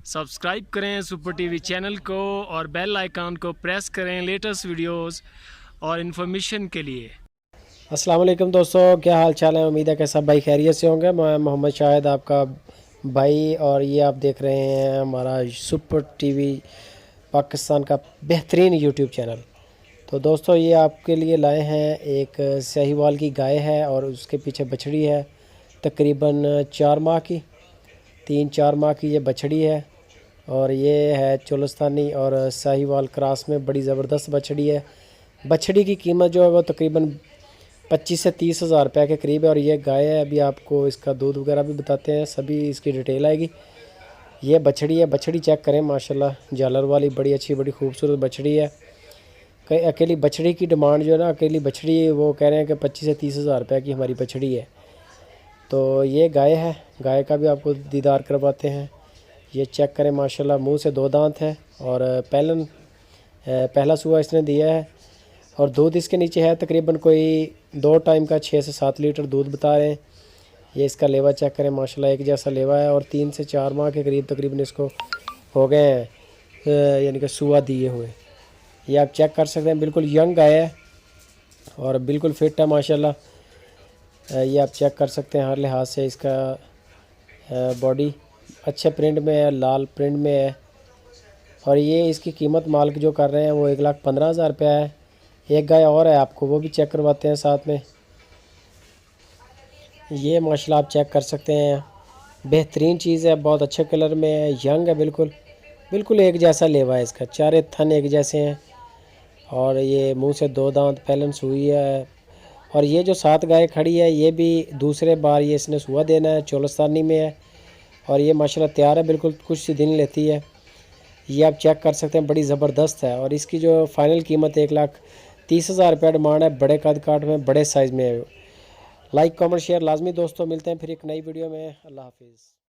Subscribe करें super TV channel को और बेल आइकन को प्रेस करें लेटेस्ट वीडियोस और इन्फॉर्मेशन के लिए। अस्सलाम वालेकुम दोस्तों, क्या हाल चाल है। उम्मीद है कि सब भाई खैरियत से होंगे। मैं मोहम्मद शाहिद आपका भाई और ये आप देख रहे हैं हमारा सुपर टीवी पाकिस्तान का बेहतरीन यूट्यूब चैनल। तो दोस्तों ये आपके लिए लाए हैं एक साहिवाल की गाय है और उसके पीछे बछड़ी है तकरीबन 4 माह की, 3-4 माह की ये बछड़ी है। और ये है चोलस्तानी और साहिवाल क्रॉस में बड़ी ज़बरदस्त बछड़ी है। बछड़ी की कीमत जो है वो तकरीबन 25 से 30 हज़ार रुपये के करीब है। और ये गाय है, अभी आपको इसका दूध वगैरह भी बताते हैं, सभी इसकी डिटेल आएगी। ये बछड़ी है, बछड़ी चेक करें माशाल्लाह, झालर वाली बड़ी अच्छी बड़ी खूबसूरत बछड़ी है। कई अकेली बछड़ी की डिमांड जो है ना, अकेली बछड़ी वो कह रहे हैं कि 25 से 30 हज़ार रुपये की हमारी बछड़ी है। तो ये गाय है, गाय का भी आपको दीदार करवाते हैं। ये चेक करें माशाल्लाह, मुंह से 2 दांत है और पहला सूआ इसने दिया है। और दूध इसके नीचे है तकरीबन कोई 2 टाइम का 6 से 7 लीटर दूध बता रहे हैं। ये इसका लेवा चेक करें माशाल्लाह, एक जैसा लेवा है और 3 से 4 माह के करीब तकरीबन इसको हो गए हैं, यानी कि सूआ दिए हुए। ये आप चेक कर सकते हैं, बिल्कुल यंग गाय है और बिल्कुल फिट है माशाल्लाह। ये आप चेक कर सकते हैं, हर लिहाज से इसका बॉडी अच्छे प्रिंट में है, लाल प्रिंट में है। और ये इसकी कीमत मालिक जो कर रहे हैं वो 1,15,000 रुपया है। एक गाय और है, आपको वो भी चेक करवाते हैं साथ में। ये माशाल्लाह आप चेक कर सकते हैं, बेहतरीन चीज़ है, बहुत अच्छे कलर में है, यंग है, बिल्कुल बिल्कुल एक जैसा लेवा है इसका, चारे थन एक जैसे हैं। और ये मुंह से 2 दांत फैलन सुई है। और ये जो 7 गाय खड़ी है ये भी दूसरे बार ये इसने सुआ देना है, चोलस्तानी में है। और ये माशाल्लाह तैयार है, बिल्कुल कुछ दिन लेती है। ये आप चेक कर सकते हैं, बड़ी ज़बरदस्त है। और इसकी जो फ़ाइनल कीमत 1,30,000 रुपये डिमांड है, बड़े कद काट में, बड़े साइज़ में है। लाइक कमेंट शेयर लाजमी दोस्तों, मिलते हैं फिर एक नई वीडियो में। अल्लाह हाफिज़।